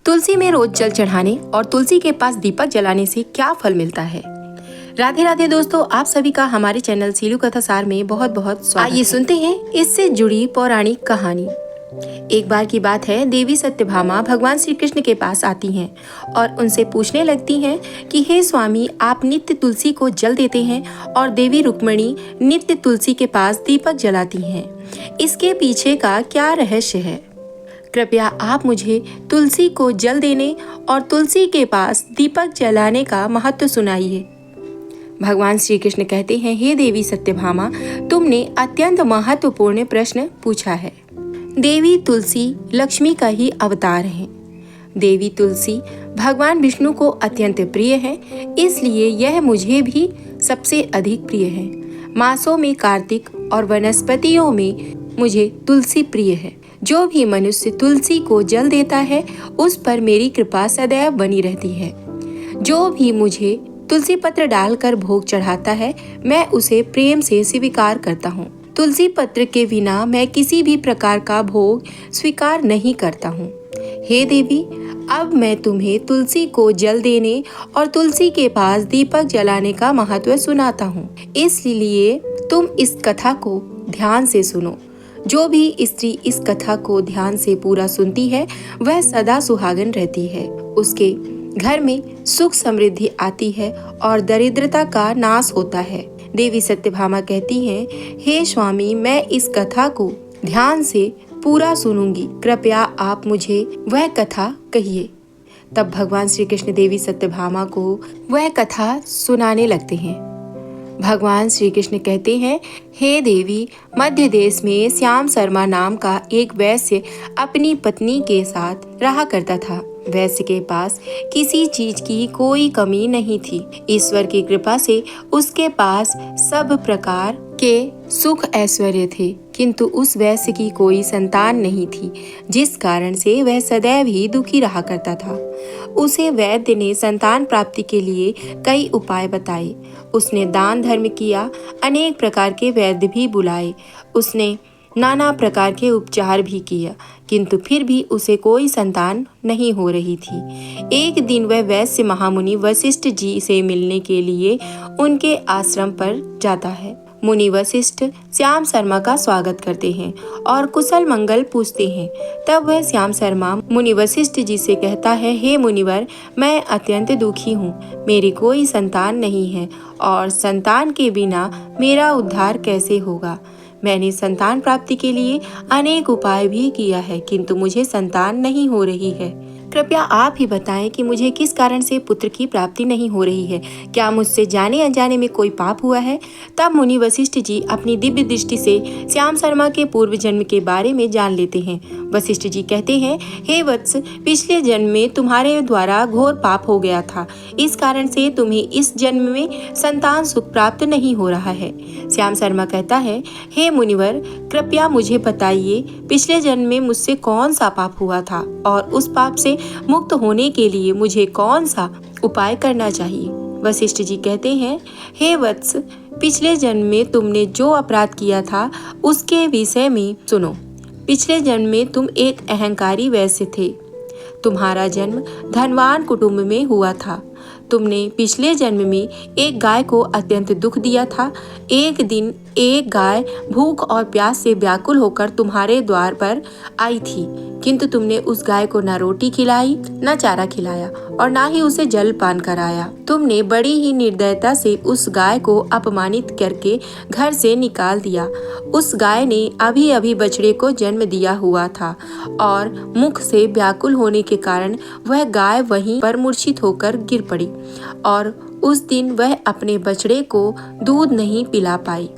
तुलसी में रोज जल चढ़ाने और तुलसी के पास दीपक जलाने से क्या फल मिलता है। राधे राधे दोस्तों, आप सभी का हमारे चैनल सीलू कथा सार में बहुत बहुत स्वागत। आइए सुनते हैं इससे जुड़ी पौराणिक कहानी। एक बार की बात है, देवी सत्यभामा भगवान श्री कृष्ण के पास आती हैं और उनसे पूछने लगती हैं कि हे स्वामी, आप नित्य तुलसी को जल देते हैं और देवी रुक्मिणी नित्य तुलसी के पास दीपक जलाती हैं। इसके पीछे का क्या रहस्य है? कृपया आप मुझे तुलसी को जल देने और तुलसी के पास दीपक जलाने का महत्व सुनाइए। भगवान श्री कृष्ण कहते हैं, हे देवी सत्यभामा, तुमने अत्यंत महत्वपूर्ण प्रश्न पूछा है। देवी तुलसी लक्ष्मी का ही अवतार है। देवी तुलसी भगवान विष्णु को अत्यंत प्रिय है, इसलिए यह मुझे भी सबसे अधिक प्रिय है। मासों में कार्तिक और वनस्पतियों में मुझे तुलसी प्रिय है। जो भी मनुष्य तुलसी को जल देता है, उस पर मेरी कृपा सदैव बनी रहती है। जो भी मुझे तुलसी पत्र डालकर भोग चढ़ाता है, मैं उसे प्रेम से स्वीकार करता हूँ। तुलसी पत्र के बिना मैं किसी भी प्रकार का भोग स्वीकार नहीं करता हूँ। हे देवी, अब मैं तुम्हें तुलसी को जल देने और तुलसी के पास दीपक जलाने का महत्व सुनाता हूँ। इसलिए तुम इस कथा को ध्यान से सुनो। जो भी स्त्री इस कथा को ध्यान से पूरा सुनती है, वह सदा सुहागन रहती है। उसके घर में सुख समृद्धि आती है और दरिद्रता का नाश होता है। देवी सत्यभामा कहती हैं, हे स्वामी, मैं इस कथा को ध्यान से पूरा सुनूंगी। कृपया आप मुझे वह कथा कहिए। तब भगवान श्री कृष्ण देवी सत्यभामा को वह कथा सुनाने लगते हैं। भगवान श्री कृष्ण कहते हैं, हे देवी, मध्य देश में श्याम शर्मा नाम का एक वैश्य अपनी पत्नी के साथ रहा करता था। वैश्य के पास किसी चीज की कोई कमी नहीं थी। ईश्वर की कृपा से उसके पास सब प्रकार के सुख ऐश्वर्य थे, किंतु उस वैश्य की कोई संतान नहीं थी, जिस कारण से वह सदैव ही दुखी रहा करता था। उसे वैद्य ने संतान प्राप्ति के लिए कई उपाय बताए। उसने दान धर्म किया, अनेक प्रकार के वैद्य भी बुलाए। उसने नाना प्रकार के उपचार भी किया, किंतु फिर भी उसे कोई संतान नहीं हो रही थी। एक दिन वह वैश्य महामुनि वशिष्ठ जी से मिलने के लिए उनके आश्रम पर जाता है। मुनि वशिष्ठ श्याम शर्मा का स्वागत करते हैं और कुशल मंगल पूछते हैं। तब वह श्याम शर्मा मुनि वशिष्ठ जी से कहता है, हे मुनिवर, मैं अत्यंत दुखी हूँ। मेरी कोई संतान नहीं है और संतान के बिना मेरा उद्धार कैसे होगा। मैंने संतान प्राप्ति के लिए अनेक उपाय भी किया है, किंतु मुझे संतान नहीं हो रही है। कृपया आप ही बताएं कि मुझे किस कारण से पुत्र की प्राप्ति नहीं हो रही है। क्या मुझसे जाने अनजाने में कोई पाप हुआ है? तब मुनि वशिष्ठ जी अपनी दिव्य दृष्टि से श्याम शर्मा के पूर्व जन्म के बारे में जान लेते हैं। वशिष्ठ जी कहते हैं, हे वत्स, पिछले जन्म में तुम्हारे द्वारा घोर पाप हो गया था। इस कारण से तुम्हें इस जन्म में संतान सुख प्राप्त नहीं हो रहा है। श्याम शर्मा कहता है, हे मुनिवर, कृपया मुझे बताइए, पिछले जन्म में मुझसे कौन सा पाप हुआ था और उस पाप से मुक्त होने के लिए मुझे कौन सा उपाय करना चाहिए। वशिष्ठ जी कहते हैं, हे वत्स, पिछले जन्म में तुमने जो अपराध किया था उसके विषय में सुनो। पिछले जन्म में तुम एक अहंकारी वैश्य थे। तुम्हारा जन्म धनवान कुटुंब में हुआ था। तुमने पिछले जन्म में एक गाय को अत्यंत दुख दिया था। एक दिन एक गाय भूख और प्यास से व्याकुल होकर तुम्हारे द्वार पर आई थी, किंतु तुमने उस गाय को न रोटी खिलाई, न चारा खिलाया और न ही उसे जल पान कराया। तुमने बड़ी ही निर्दयता से उस गाय को अपमानित करके घर से निकाल दिया। उस गाय ने अभी अभी बछड़े को जन्म दिया हुआ था और मुख से व्याकुल होने के कारण वह गाय वहीं पर मूर्छित होकर गिर पड़ी और उस दिन वह अपने बछड़े को दूध नहीं पिला पाई।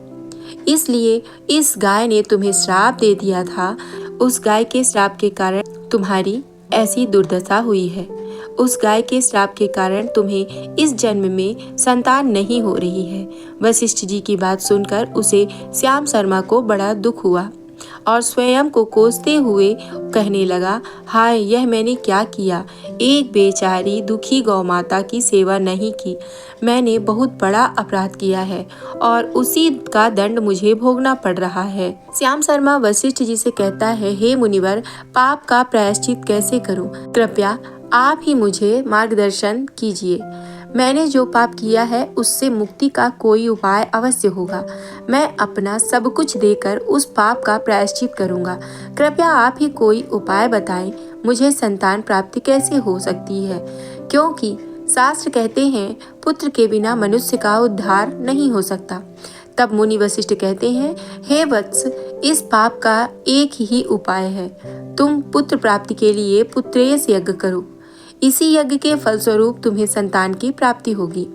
इसलिए इस गाय ने तुम्हें श्राप दे दिया था। उस गाय के श्राप के कारण तुम्हारी ऐसी दुर्दशा हुई है। उस गाय के श्राप के कारण तुम्हें इस जन्म में संतान नहीं हो रही है। वशिष्ठ जी की बात सुनकर उसे श्याम शर्मा को बड़ा दुख हुआ और स्वयं को कोसते हुए कहने लगा, हाय, यह मैंने क्या किया। एक बेचारी दुखी गौ माता की सेवा नहीं की। मैंने बहुत बड़ा अपराध किया है और उसी का दंड मुझे भोगना पड़ रहा है। श्याम शर्मा वशिष्ठ जी से कहता है, हे मुनिवर, पाप का प्रायश्चित कैसे करूं? कृपया आप ही मुझे मार्गदर्शन कीजिए। मैंने जो पाप किया है उससे मुक्ति का कोई उपाय अवश्य होगा। मैं अपना सब कुछ देकर उस पाप का प्रायश्चित करूंगा। कृपया आप ही कोई उपाय बताएं, मुझे संतान प्राप्ति कैसे हो सकती है, क्योंकि शास्त्र कहते हैं पुत्र के बिना मनुष्य का उद्धार नहीं हो सकता। तब मुनि वशिष्ठ कहते हैं, हे वत्स, इस पाप का एक ही उपाय है। तुम पुत्र प्राप्ति के लिए पुत्रेयस यज्ञ करो। इसी यज्ञ के फलस्वरूप तुम्हें संतान की प्राप्ति होगी।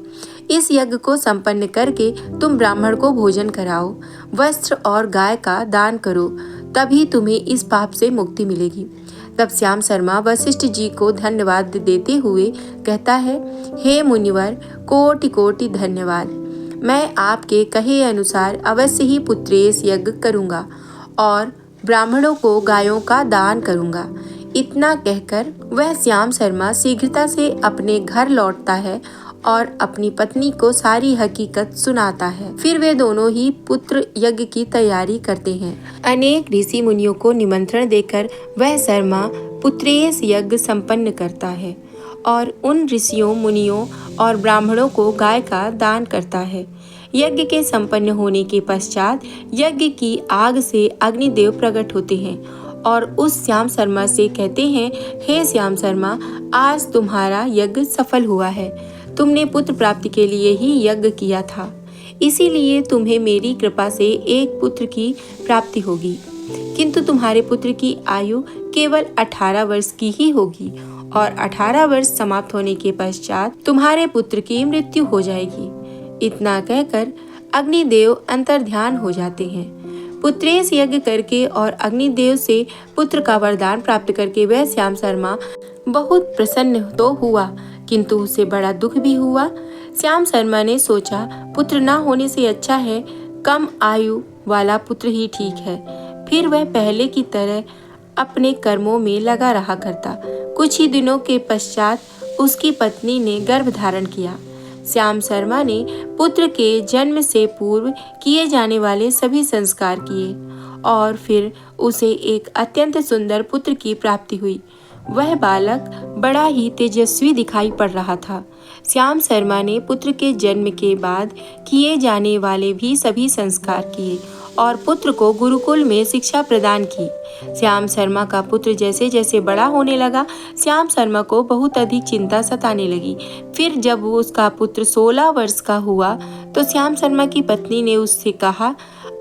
इस यज्ञ को संपन्न करके तुम ब्राह्मण को भोजन कराओ, वस्त्र और गाय का दान करो, तभी तुम्हें इस पाप से मुक्ति मिलेगी। तब श्याम शर्मा वशिष्ठ जी को धन्यवाद देते हुए कहता है, हे मुनिवर, कोटि कोटि धन्यवाद। मैं आपके कहे अनुसार अवश्य ही पुत्रेश यज्ञ करूंगा और ब्राह्मणों को गायों का दान करूंगा। इतना कहकर वह श्याम शर्मा शीघ्रता से अपने घर लौटता है और अपनी पत्नी को सारी हकीकत सुनाता है। फिर वे दोनों ही पुत्र यज्ञ की तैयारी करते हैं। अनेक ऋषि मुनियों को निमंत्रण देकर वह शर्मा पुत्रेश यज्ञ संपन्न करता है और उन ऋषियों, मुनियों और ब्राह्मणों को गाय का दान करता है। यज्ञ के संपन्न होने के पश्चात यज्ञ की आग से अग्निदेव प्रकट होते हैं और उस श्याम शर्मा से कहते हैं, हे श्याम शर्मा, आज तुम्हारा यज्ञ सफल हुआ है। तुमने पुत्र प्राप्ति के लिए ही यज्ञ किया था, इसीलिए तुम्हें मेरी कृपा से एक पुत्र की प्राप्ति होगी। किंतु तुम्हारे पुत्र की आयु केवल 18 वर्ष की ही होगी और 18 वर्ष समाप्त होने के पश्चात तुम्हारे पुत्र की मृत्यु हो जाएगी। इतना कहकर अग्निदेव अंतर्ध्यान हो जाते हैं। पुत्रेश यज्ञ करके और अग्निदेव से पुत्र का वरदान प्राप्त करके वह श्याम शर्मा बहुत प्रसन्न तो हुआ, किंतु उसे बड़ा दुख भी हुआ। श्याम शर्मा ने सोचा, पुत्र न होने से अच्छा है कम आयु वाला पुत्र ही ठीक है। फिर वह पहले की तरह अपने कर्मों में लगा रहा करता। कुछ ही दिनों के पश्चात उसकी पत्नी ने गर्भ धारण किया। श्याम शर्मा ने पुत्र के जन्म से पूर्व किए जाने वाले सभी संस्कार किए और फिर उसे एक अत्यंत सुंदर पुत्र की प्राप्ति हुई। वह बालक बड़ा ही तेजस्वी दिखाई पड़ रहा था। श्याम शर्मा ने पुत्र के जन्म के बाद किए जाने वाले भी सभी संस्कार किए और पुत्र को गुरुकुल में शिक्षा प्रदान की। श्याम शर्मा का पुत्र जैसे जैसे बड़ा होने लगा, श्याम शर्मा को बहुत अधिक चिंता सताने लगी। फिर जब उसका पुत्र 16 वर्ष का हुआ तो श्याम शर्मा की पत्नी ने उससे कहा,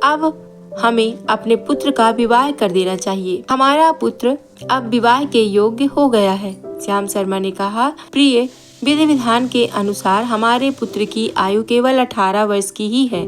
अब हमें अपने पुत्र का विवाह कर देना चाहिए। हमारा पुत्र अब विवाह के योग्य हो गया है। श्याम शर्मा ने कहा, प्रिय, विधि विधान के अनुसार हमारे पुत्र की आयु केवल 18 वर्ष की ही है।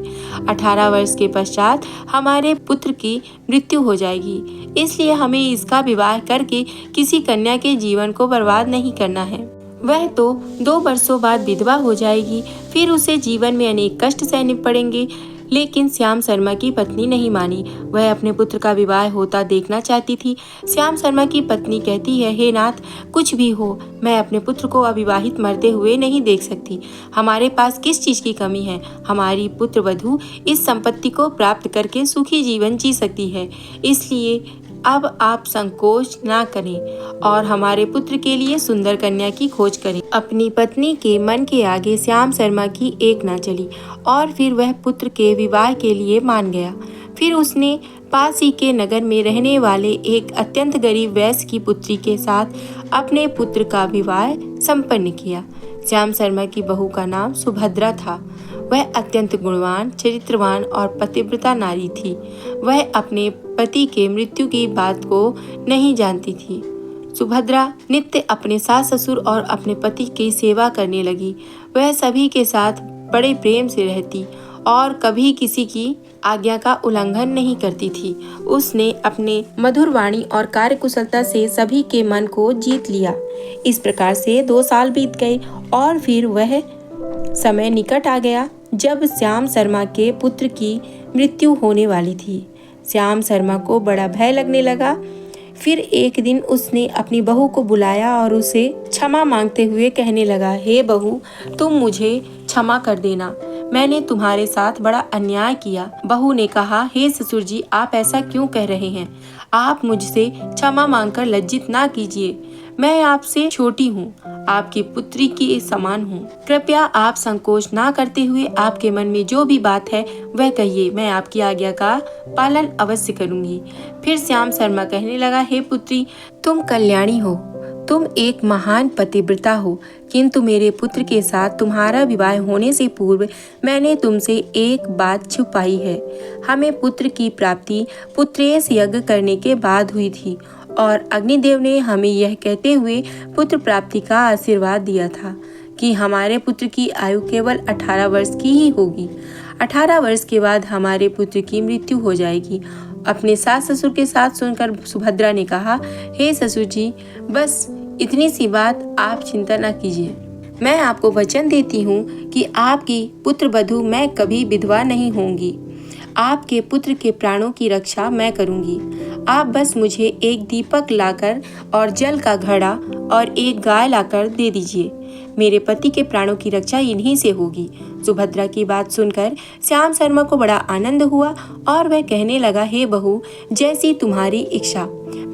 18 वर्ष के पश्चात हमारे पुत्र की मृत्यु हो जाएगी, इसलिए हमें इसका विवाह करके किसी कन्या के जीवन को बर्बाद नहीं करना है। वह तो 2 वर्षों बाद विधवा हो जाएगी, फिर उसे जीवन में अनेक कष्ट सहने पड़ेंगे। लेकिन श्याम शर्मा की पत्नी नहीं मानी। वह अपने पुत्र का विवाह होता देखना चाहती थी। श्याम शर्मा की पत्नी कहती है, हे नाथ, कुछ भी हो, मैं अपने पुत्र को अविवाहित मरते हुए नहीं देख सकती। हमारे पास किस चीज की कमी है? हमारी पुत्र वधू इस संपत्ति को प्राप्त करके सुखी जीवन जी सकती है। इसलिए अब आप संकोच ना करें और हमारे पुत्र के लिए सुंदर कन्या की खोज करें। अपनी पत्नी के मन के आगे श्याम शर्मा की एक ना चली और फिर वह पुत्र के विवाह के लिए मान गया। फिर उसने पास ही के नगर में रहने वाले एक अत्यंत गरीब वैश्य की पुत्री के साथ अपने पुत्र का विवाह संपन्न किया। श्याम शर्मा की बहू का नाम सुभद्रा था। वह अत्यंत गुणवान, चरित्रवान और पतिव्रता नारी थी। वह अपने पति के मृत्यु की बात को नहीं जानती थी। सुभद्रा नित्य अपने सास ससुर और अपने पति की सेवा करने लगी। वह सभी के साथ बड़े प्रेम से रहती और कभी किसी की आज्ञा का उल्लंघन नहीं करती थी। उसने अपने मधुर वाणी और कार्यकुशलता से सभी के मन को जीत लिया। इस प्रकार से 2 साल बीत गए और फिर वह समय निकट आ गया जब श्याम शर्मा के पुत्र की मृत्यु होने वाली थी। श्याम शर्मा को बड़ा भय लगने लगा। फिर एक दिन उसने अपनी बहू को बुलाया और उसे क्षमा मांगते हुए कहने लगा, हे बहू, तुम मुझे क्षमा कर देना, मैंने तुम्हारे साथ बड़ा अन्याय किया। बहू ने कहा, हे ससुर जी, आप ऐसा क्यों कह रहे हैं? आप मुझसे क्षमा मांगकर लज्जित ना कीजिए। मैं आपसे छोटी हूँ, आपकी पुत्री के समान हूँ। कृपया आप संकोच ना करते हुए आपके मन में जो भी बात है वह कहिए, मैं आपकी आज्ञा का पालन अवश्य करूंगी। फिर श्याम शर्मा कहने लगा, हे पुत्री, तुम कल्याणी हो, तुम एक महान पतिव्रता हो, किंतु मेरे पुत्र के साथ तुम्हारा विवाह होने से पूर्व मैंने तुमसे एक बात छुपाई है। हमें पुत्र की प्राप्ति पुत्रेश यज्ञ करने के बाद हुई थी और अग्निदेव ने हमें यह कहते हुए पुत्र प्राप्ति का आशीर्वाद दिया था कि हमारे पुत्र की आयु केवल 18 वर्ष की ही होगी। 18 वर्ष के बाद हमारे पुत्र की मृत्यु हो जाएगी। अपने सास ससुर के साथ सुनकर सुभद्रा ने कहा, हे ससुर जी, बस इतनी सी बात, आप चिंता न कीजिए। मैं आपको वचन देती हूँ कि आपकी पुत्र वधू मैं कभी विधवा नहीं होंगी। आपके पुत्र के प्राणों की रक्षा मैं करूंगी। आप बस मुझे एक दीपक लाकर और जल का घड़ा और एक गाय लाकर दे दीजिए। मेरे पति के प्राणों की रक्षा इन्हीं से होगी। सुभद्रा की बात सुनकर श्याम शर्मा को बड़ा आनंद हुआ और वह कहने लगा, हे बहू, जैसी तुम्हारी इच्छा,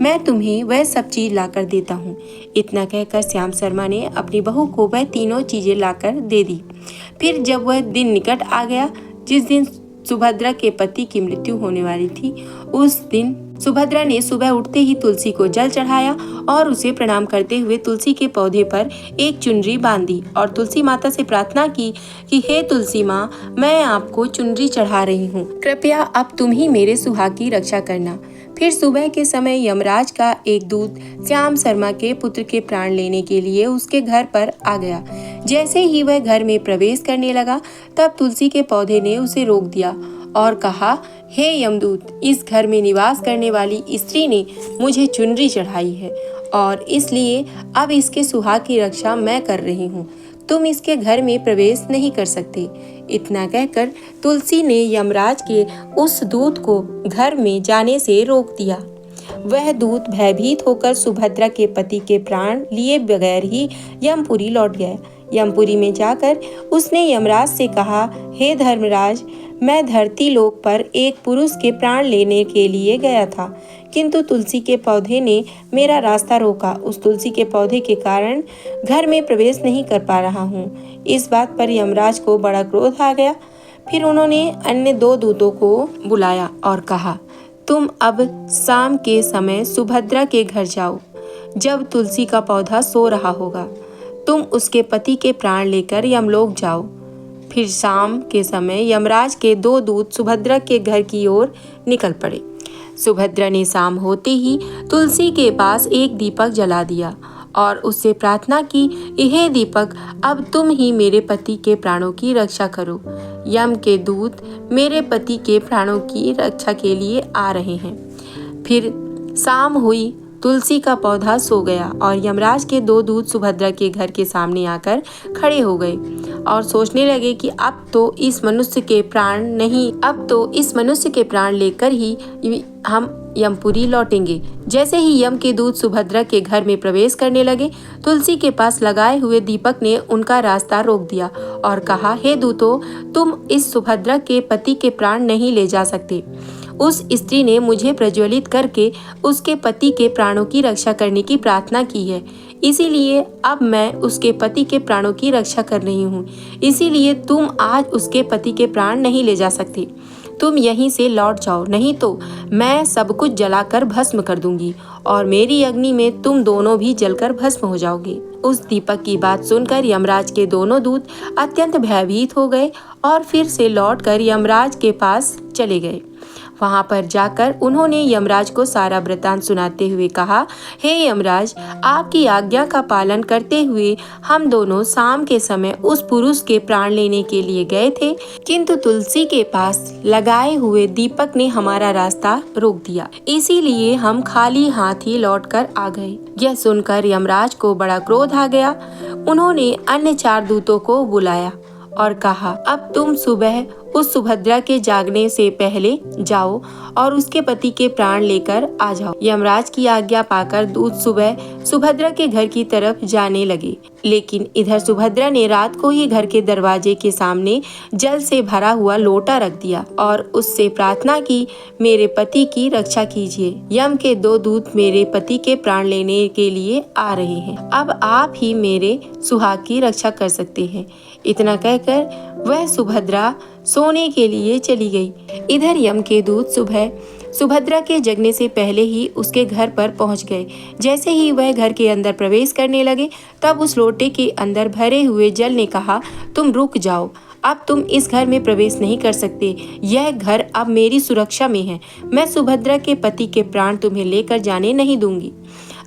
मैं तुम्हें वह सब चीज लाकर देता हूँ। इतना कहकर श्याम शर्मा ने अपनी बहू को वह तीनों चीजें लाकर दे दी। फिर जब वह दिन निकट आ गया जिस दिन सुभद्रा के पति की मृत्यु होने वाली थी, उस दिन सुभद्रा ने सुबह उठते ही तुलसी को जल चढ़ाया और उसे प्रणाम करते हुए तुलसी के पौधे पर एक चुनरी बांधी और तुलसी माता से प्रार्थना की कि हे तुलसी माँ, मैं आपको चुनरी चढ़ा रही हूँ, कृपया अब तुम ही मेरे सुहाग की रक्षा करना। फिर सुबह के समय यमराज का एक दूत श्याम शर्मा के पुत्र के प्राण लेने के लिए उसके घर पर आ गया। जैसे ही वह घर में प्रवेश करने लगा, तब तुलसी के पौधे ने उसे रोक दिया और कहा, हे यमदूत, इस घर में निवास करने वाली स्त्री ने मुझे चुनरी चढ़ाई है और इसलिए अब इसके सुहाग की रक्षा मैं कर रही हूँ। तुम इसके घर में प्रवेश नहीं कर सकते। इतना कहकर तुलसी ने यमराज के उस दूत को घर में जाने से रोक दिया। वह दूत भयभीत होकर सुभद्रा के पति के प्राण लिए बगैर ही यमपुरी लौट गया। यमपुरी में जाकर उसने यमराज से कहा, हे धर्मराज, मैं धरती लोक पर एक पुरुष के प्राण लेने के लिए गया था, किंतु तुलसी के पौधे ने मेरा रास्ता रोका। उस तुलसी के पौधे के कारण घर में प्रवेश नहीं कर पा रहा हूँ। इस बात पर यमराज को बड़ा क्रोध आ गया। फिर उन्होंने अन्य दो दूतों को बुलाया और कहा, तुम अब शाम के समय सुभद्रा के घर जाओ। जब तुलसी का पौधा सो रहा होगा, तुम उसके पति के प्राण लेकर यमलोक जाओ। फिर शाम के समय यमराज के दो दूत सुभद्रा के घर की ओर निकल पड़े। सुभद्रा ने शाम होते ही तुलसी के पास एक दीपक जला दिया और उससे प्रार्थना की, हे दीपक, अब तुम ही मेरे पति के प्राणों की रक्षा करो। यम के दूत मेरे पति के प्राणों की रक्षा के लिए आ रहे हैं। फिर शाम हुई, तुलसी का पौधा सो गया और यमराज के दो दूत सुभद्रा के घर के सामने आकर खड़े हो गए और सोचने लगे कि अब तो इस मनुष्य के प्राण लेकर ही हम यमपुरी लौटेंगे। जैसे ही यम के दूत सुभद्रा के घर में प्रवेश करने लगे, तुलसी के पास लगाए हुए दीपक ने उनका रास्ता रोक दिया और कहा, हे दूतों, तुम इस सुभद्रा के पति के प्राण नहीं ले जा सकते। उस स्त्री ने मुझे प्रज्वलित करके उसके पति के प्राणों की रक्षा करने की प्रार्थना की है, इसीलिए अब मैं उसके पति के प्राणों की रक्षा कर रही हूँ। इसीलिए तुम आज उसके पति के प्राण नहीं ले जा सकते। तुम यहीं से लौट जाओ, नहीं तो मैं सब कुछ जलाकर भस्म कर दूंगी और मेरी अग्नि में तुम दोनों भी जलकर भस्म हो जाओगे। उस दीपक की बात सुनकर यमराज के दोनों दूत अत्यंत भयभीत हो गए और फिर से लौटकर यमराज के पास चले गए। वहां पर जाकर उन्होंने यमराज को सारा वृतांत सुनाते हुए कहा, हे यमराज, आपकी आज्ञा का पालन करते हुए हम दोनों शाम के समय उस पुरुष के प्राण लेने के लिए गए थे, किंतु तुलसी के पास लगाए हुए दीपक ने हमारा रास्ता रोक दिया, इसीलिए हम खाली हाथ ही लौटकर आ गए। यह सुनकर यमराज को बड़ा क्रोध आ गया। उन्होंने अन्य 4 दूतों को बुलाया और कहा, अब तुम सुबह उस सुभद्रा के जागने से पहले जाओ और उसके पति के प्राण लेकर आ जाओ। यमराज की आज्ञा पाकर दूत सुबह सुभद्रा के घर की तरफ जाने लगे, लेकिन इधर सुभद्रा ने रात को ही घर के दरवाजे के सामने जल से भरा हुआ लोटा रख दिया और उससे प्रार्थना की, मेरे पति की रक्षा कीजिए। यम के 2 दूत मेरे पति के प्राण लेने के लिए आ रहे हैं। अब आप ही मेरे सुहाग की रक्षा कर सकते हैं। इतना कहकर वह सुभद्रा सोने के लिए चली गई। इधर यम के दूत सुबह सुभद्रा के जगने से पहले ही उसके घर पर पहुंच गए। जैसे ही वह घर के अंदर प्रवेश करने लगे, तब उस लोटे के अंदर भरे हुए जल ने कहा, तुम रुक जाओ, अब तुम इस घर में प्रवेश नहीं कर सकते। यह घर अब मेरी सुरक्षा में है। मैं सुभद्रा के पति के प्राण तुम्हें लेकर जाने नहीं दूंगी।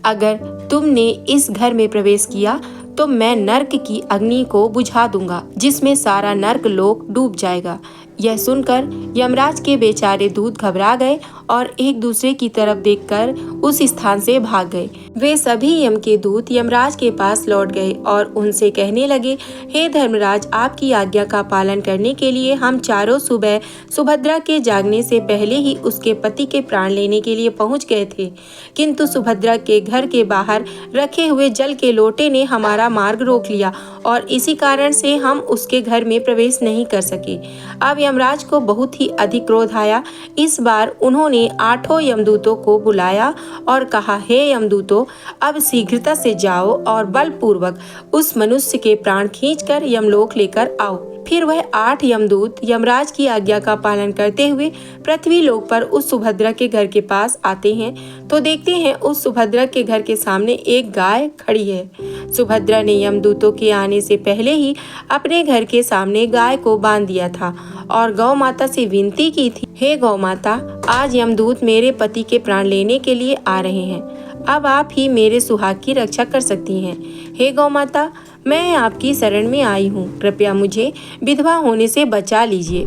अगर तुमने इस घर में प्रवेश किया तो मैं नर्क की अग्नि को बुझा दूंगा, जिसमें सारा नर्क लोक डूब जाएगा। यह सुनकर यमराज के बेचारे दूत घबरा गए और एक दूसरे की तरफ देखकर उस स्थान से भाग गए। वे सभी यम के दूत यमराज के पास लौट गए और उनसे कहने लगे, हे धर्मराज, आपकी आज्ञा का पालन करने के लिए हम चारों सुबह सुभद्रा के जागने से पहले ही उसके पति के प्राण लेने के लिए पहुंच गए थे, किंतु सुभद्रा के घर के बाहर रखे हुए जल के लोटे ने हमारा मार्ग रोक लिया और इसी कारण से हम उसके घर में प्रवेश नहीं कर सके। अब यमराज को बहुत ही अधिक क्रोध आया। इस बार उन्होंने 8 यमदूतों को बुलाया और कहा, हे यमदूतों, अब शीघ्रता से जाओ और बलपूर्वक उस मनुष्य के प्राण खींचकर यमलोक लेकर आओ। फिर वह 8 यमदूत यमराज की आज्ञा का पालन करते हुए पृथ्वी लोक पर उस सुभद्रा के घर के पास आते हैं तो देखते हैं उस सुभद्रा के घर के सामने एक गाय खड़ी है। सुभद्रा ने यमदूतों के आने से पहले ही अपने घर के सामने गाय को बांध दिया था और गौ माता से विनती की थी, हे गौ माता, आज यमदूत मेरे पति के प्राण लेने के लिए आ रहे हैं। अब आप ही मेरे सुहाग की रक्षा कर सकती हैं। हे गौ माता, मैं आपकी शरण में आई हूँ, कृपया मुझे विधवा होने से बचा लीजिए।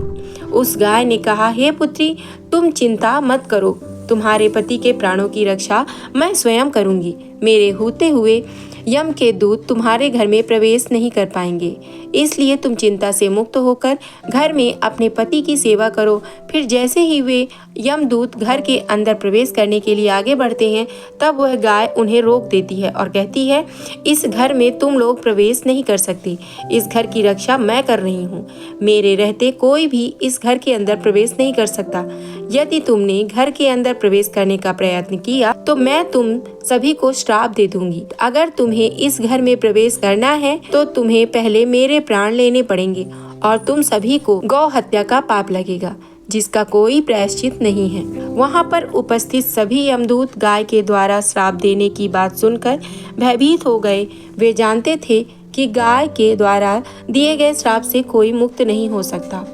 उस गाय ने कहा, हे पुत्री, तुम चिंता मत करो, तुम्हारे पति के प्राणों की रक्षा मैं स्वयं करूंगी। मेरे होते हुए यम के दूत तुम्हारे घर में प्रवेश नहीं कर पाएंगे, इसलिए तुम चिंता से मुक्त होकर घर में अपने पति की सेवा करो। फिर जैसे ही वे यमदूत घर के अंदर प्रवेश करने के लिए आगे बढ़ते हैं, तब वह गाय उन्हें रोक देती है और कहती है, इस घर में तुम लोग प्रवेश नहीं कर सकते। इस घर की रक्षा मैं कर रही हूँ। मेरे रहते कोई भी इस घर के अंदर प्रवेश नहीं कर सकता। यदि तुमने घर के अंदर प्रवेश करने का प्रयत्न किया तो मैं तुम सभी को श्राप दे दूंगी। अगर तुम्हें इस घर में प्रवेश करना है तो तुम्हें पहले मेरे प्राण लेने पड़ेंगे और तुम सभी को गौ हत्या का पाप लगेगा, जिसका कोई प्रायश्चित नहीं है। वहाँ पर उपस्थित सभी यमदूत गाय के द्वारा श्राप देने की बात सुनकर भयभीत हो गए। वे जानते थे कि गाय के द्वारा दिए गए श्राप से कोई मुक्त नहीं हो सकता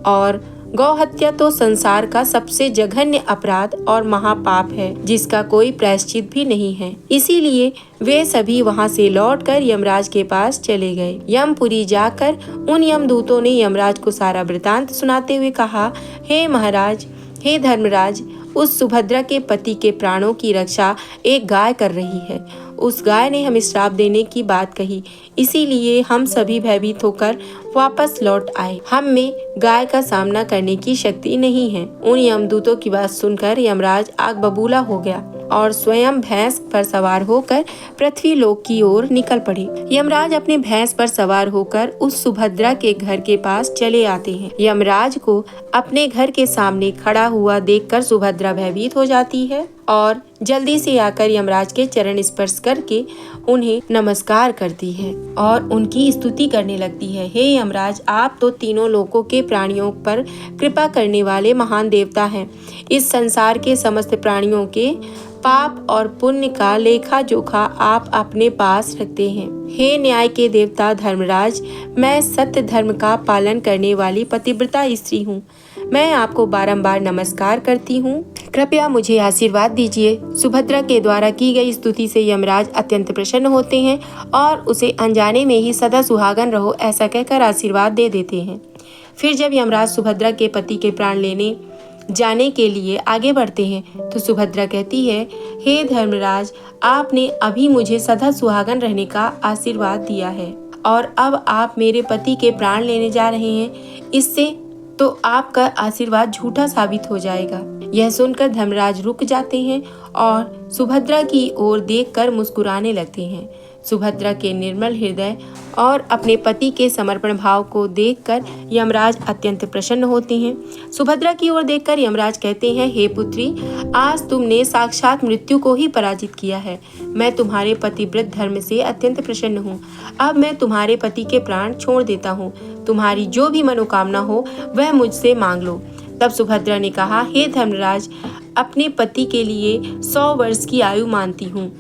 और गौ हत्या तो संसार का सबसे जघन्य अपराध और महापाप है, जिसका कोई प्रायश्चित भी नहीं है। इसीलिए वे सभी वहां से लौटकर यमराज के पास चले गए। यमपुरी जाकर उन यमदूतों ने यमराज को सारा वृतांत सुनाते हुए कहा, हे महाराज, हे धर्मराज, उस सुभद्रा के पति के प्राणों की रक्षा एक गाय कर रही है। उस गाय ने हमें श्राप देने की बात कही, इसीलिए हम सभी भयभीत होकर वापस लौट आए। हम में गाय का सामना करने की शक्ति नहीं है। उन यमदूतों की बात सुनकर यमराज आग बबूला हो गया और स्वयं भैंस पर सवार होकर पृथ्वी लोक की ओर निकल पड़े। यमराज अपने भैंस पर सवार होकर उस सुभद्रा के घर के पास चले आते हैं। यमराज को अपने घर के सामने खड़ा हुआ देखकर सुभद्रा भयभीत हो जाती है और जल्दी से आकर यमराज के चरण स्पर्श करके उन्हें नमस्कार करती है और उनकी स्तुति करने लगती है। हे यमराज, आप तो तीनों लोकों के प्राणियों पर कृपा करने वाले महान देवता हैं। इस संसार के समस्त प्राणियों के पाप और पुण्य का लेखा जोखा आप अपने पास रखते हैं। हे न्याय के देवता धर्मराज, मैं सत्य धर्म का पालन करने वाली पतिव्रता स्त्री हूँ। मैं आपको बारंबार नमस्कार करती हूँ, कृपया मुझे आशीर्वाद दीजिए। सुभद्रा के द्वारा की गई स्तुति से यमराज अत्यंत प्रसन्न होते हैं और उसे अनजाने में ही सदा सुहागन रहो ऐसा कहकर आशीर्वाद दे देते हैं। फिर जब यमराज सुभद्रा के पति के प्राण लेने जाने के लिए आगे बढ़ते हैं तो सुभद्रा कहती है, हे धर्मराज, आपने अभी मुझे सदा सुहागन रहने का आशीर्वाद दिया है। और अब आप मेरे पति के प्राण लेने जा रहे हैं, इससे तो आपका आशीर्वाद झूठा साबित हो जाएगा। यह सुनकर धर्मराज रुक जाते हैं और सुभद्रा की ओर देखकर मुस्कुराने लगते हैं। सुभद्रा के निर्मल हृदय और अपने पति के समर्पण भाव को देखकर यमराज अत्यंत प्रसन्न होते हैं। सुभद्रा की ओर देखकर यमराज कहते हैं, हे पुत्री, आज तुमने साक्षात मृत्यु को ही पराजित किया है। मैं तुम्हारे पतिव्रत धर्म से अत्यंत प्रसन्न हूँ। अब मैं तुम्हारे पति के प्राण छोड़ देता हूँ। तुम्हारी जो भी मनोकामना हो वह मुझसे मांग लो। तब सुभद्रा ने कहा, हे धर्मराज, अपने पति के लिए 100 वर्ष की आयु मानती हूँ।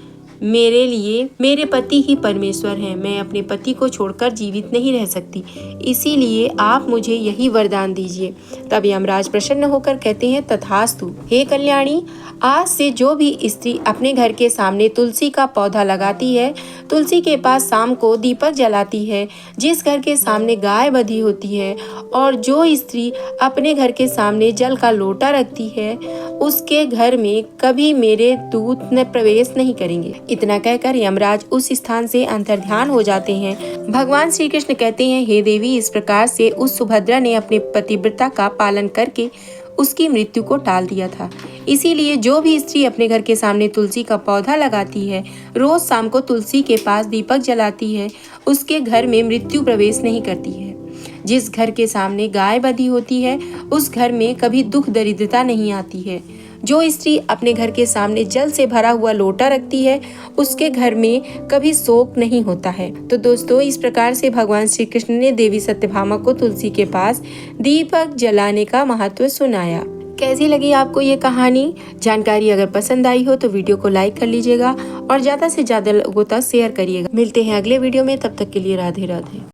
मेरे लिए मेरे पति ही परमेश्वर हैं। मैं अपने पति को छोड़कर जीवित नहीं रह सकती, इसीलिए आप मुझे यही वरदान दीजिए। तब यमराज प्रसन्न होकर कहते हैं, तथास्तु। हे कल्याणी, आज से जो भी स्त्री अपने घर के सामने तुलसी का पौधा लगाती है, तुलसी के पास शाम को दीपक जलाती है, जिस घर के सामने गाय बंधी होती है और जो स्त्री अपने घर के सामने जल का लोटा रखती है, उसके घर में कभी मेरे दूत न प्रवेश नहीं करेंगे। इतना कहकर यमराज उस स्थान से अंतर्ध्यान हो जाते हैं। भगवान श्री कृष्ण कहते हैं, हे देवी, इस प्रकार से उस सुभद्रा ने अपने पतिव्रता का पालन करके उसकी मृत्यु को टाल दिया था। इसीलिए जो भी स्त्री अपने घर के सामने तुलसी का पौधा लगाती है, रोज शाम को तुलसी के पास दीपक जलाती है, उसके घर में मृत्यु प्रवेश नहीं करती है। जिस घर के सामने गाय बंधी होती है, उस घर में कभी दुख दरिद्रता नहीं आती है। जो स्त्री अपने घर के सामने जल से भरा हुआ लोटा रखती है, उसके घर में कभी शोक नहीं होता है। तो दोस्तों, इस प्रकार से भगवान श्री कृष्ण ने देवी सत्यभामा को तुलसी के पास दीपक जलाने का महत्व सुनाया। कैसी लगी आपको ये कहानी? जानकारी अगर पसंद आई हो तो वीडियो को लाइक कर लीजिएगा और ज्यादा से ज्यादा लोगों तक शेयर करिएगा। मिलते हैं अगले वीडियो में, तब तक के लिए राधे राधे।